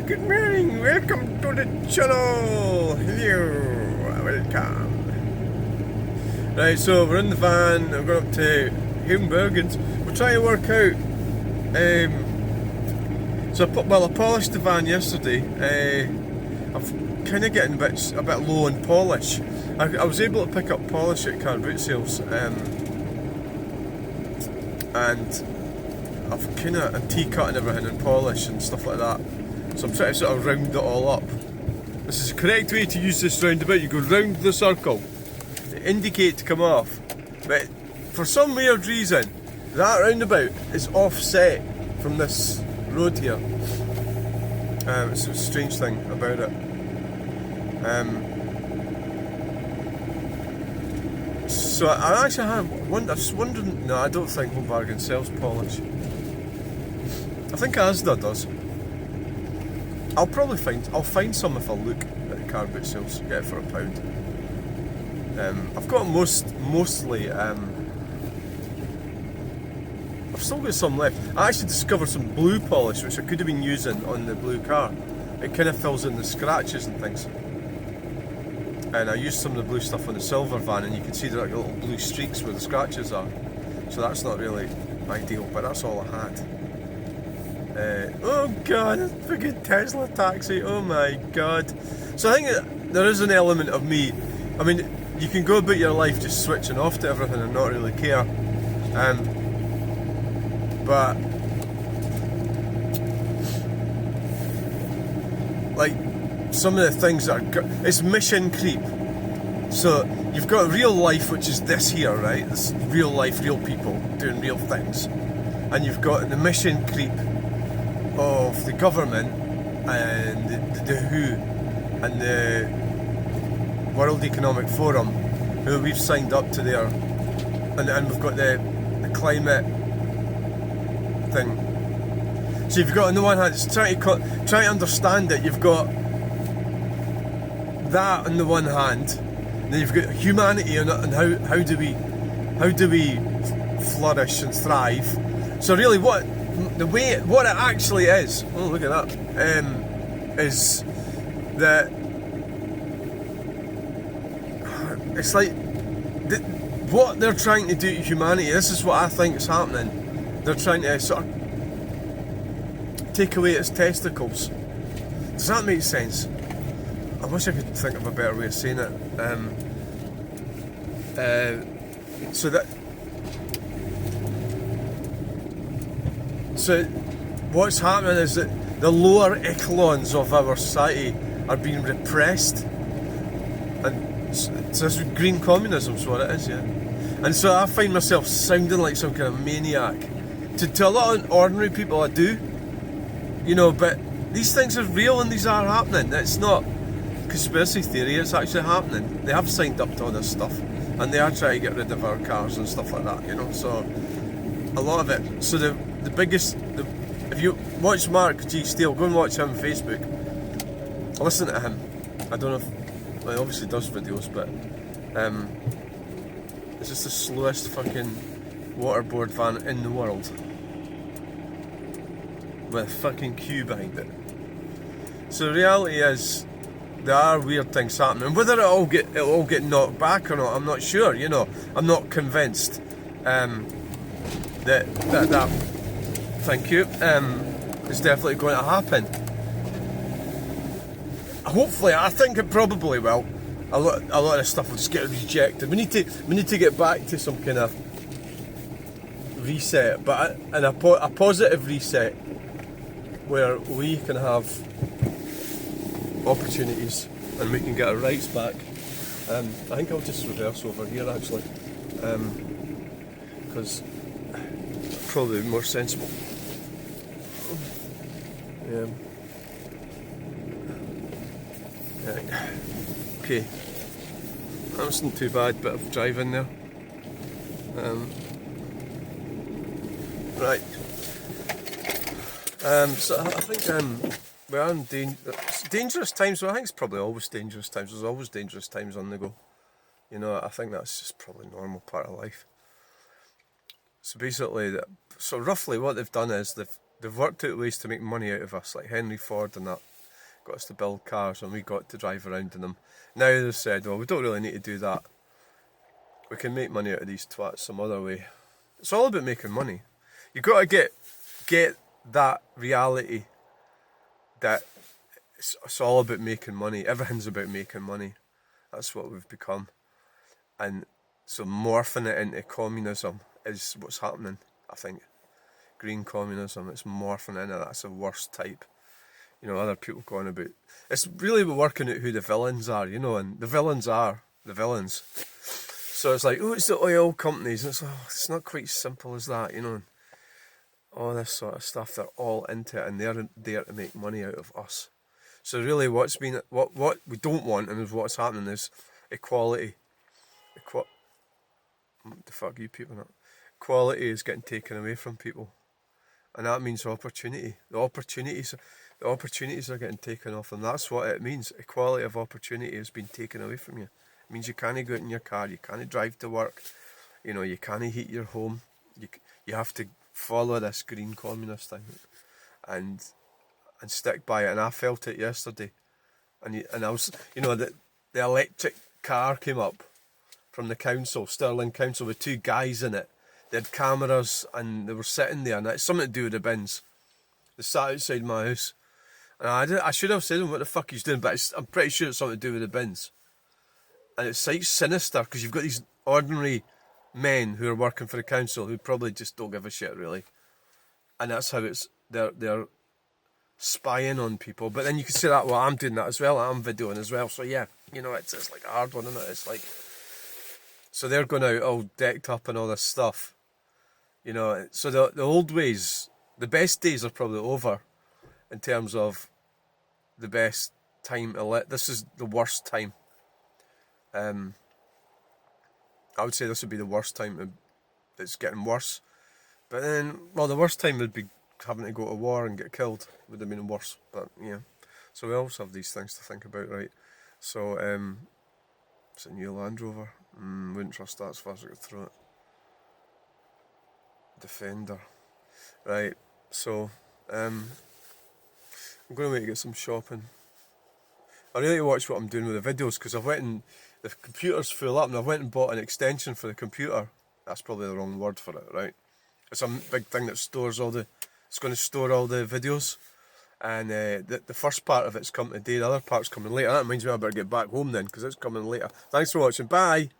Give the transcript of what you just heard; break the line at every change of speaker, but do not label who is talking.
good morning, welcome to the channel. Hello, welcome. Right, so we're in the van, we're going up to Bergens. We're trying to work out, I polished the van yesterday. I'm kind of getting a bit low on polish. I was able to pick up polish at car boot sales, and I've kind of antique-cutting everything and polish and stuff like that. So I'm trying to sort of round it all up. This is the correct way to use this roundabout. You go round the circle to indicate to come off. But for some weird reason, that roundabout is offset from this road here. It's a strange thing about it. So I actually have I was wondering. No, I don't think Home Bargain sells polish. I think Asda does. I'll find some if I look at the car boot sales. Get it for £1. I've got mostly. I've still got some left. I actually discovered some blue polish which I could have been using on the blue car. It kind of fills in the scratches and things. And I used some of the blue stuff on the silver van, and you can see there are like little blue streaks where the scratches are. So that's not really ideal, but that's all I had. Oh god, a fucking Tesla taxi, oh my god. So I think there is an element of me, I mean, you can go about your life just switching off to everything and not really care. But like some of the things that are, it's mission creep. So you've got real life, which is this here, right? This real life, real people doing real things. And you've got the mission creep of the government and the WHO and the World Economic Forum, who we've signed up to there, and we've got the climate thing. So you've got on the one hand, it's trying to understand it. You've got that on the one hand, and then you've got humanity and how do we flourish and thrive. So really, what it actually is, oh look at that, is that it's like what they're trying to do to humanity. This is what I think is happening. They're trying to sort of take away its testicles. Does that make sense? I wish I could think of a better way of saying it. So what's happening is that the lower echelons of our society are being repressed, and so this green communism is what it is, yeah. And so I find myself sounding like some kind of maniac to a lot of ordinary people. I do, you know, but these things are real and these are happening. It's not conspiracy theory, it's actually happening. They have signed up to all this stuff, and they are trying to get rid of our cars and stuff like that, you know. So a lot of it. So the biggest, if you watch Mark G. Steele, go and watch him on Facebook. Listen to him. I don't know if, well, he obviously does videos, but it's just the slowest fucking waterboard van in the world with a fucking queue behind it. So the reality is, there are weird things happening. Whether it'll all get knocked back or not, I'm not sure. You know, I'm not convinced that thank you is definitely going to happen. Hopefully, I think it probably will. A lot of this stuff will just get rejected. We need to get back to some kind of reset, but a positive reset where we can have opportunities and we can get our rights back. I think I'll just reverse over here actually, because probably more sensible. Yeah. Okay. That wasn't too bad, bit of driving there. Right. So I think we are in dangerous times. Well, I think it's probably always dangerous times. There's always dangerous times on the go. You know, I think that's just probably a normal part of life. So basically, so roughly what they've done is they've worked out ways to make money out of us, like Henry Ford and that. got us to build cars and we got to drive around in them. Now they've said, well, we don't really need to do that. We can make money out of these twats some other way. It's all about making money. You've got to get that reality that it's all about making money. Everything's about making money. That's what we've become. And so morphing it into communism is what's happening, I think. Green communism, it's morphing into that's the worst type. You know, other people going about. It's really working out who the villains are, you know, and the villains are the villains. So it's like, oh, it's the oil companies. And it's not quite simple as that, you know. All this sort of stuff, they're all into it and they're there to make money out of us. So really what we don't want and what's happening is equality. What the fuck are you people not? Equality is getting taken away from people. And that means opportunity. The opportunities are getting taken off them. That's what it means. Equality of opportunity has been taken away from you. It means you can't go out in your car, you can't drive to work, you know, you can't heat your home. You have to follow this green communist thing and stick by it. And I felt it yesterday. And I was, you know, the electric car came up from the council, Stirling Council, with two guys in it. They had cameras and they were sitting there, and it's something to do with the bins. They sat outside my house. And I should have said to them what the fuck he's doing, but I'm pretty sure it's something to do with the bins. And it's like sinister, because you've got these ordinary men who are working for the council who probably just don't give a shit, really. And that's how they're spying on people. But then you can say that, well, I'm doing that as well, I'm videoing as well. So yeah, you know, it's like a hard one, isn't it? It's like, so they're going out all decked up and all this stuff. You know, so the old ways, the best days are probably over in terms of the best time. This is the worst time. I would say this would be the worst time. It's getting worse. But then, well, the worst time would be having to go to war and get killed. Would have been worse. But yeah. So we always have these things to think about, right? So, it's a new Land Rover. Wouldn't trust that as far as I could throw it. Defender. Right, so, I'm going to get some shopping. I really watch what I'm doing with the videos, because the computer's full up and I went and bought an extension for the computer. That's probably the wrong word for it, right? It's a big thing that it's going to store all the videos. And the first part of it's coming today, the other part's coming later. That reminds me I better get back home then, because it's coming later. Thanks for watching, bye!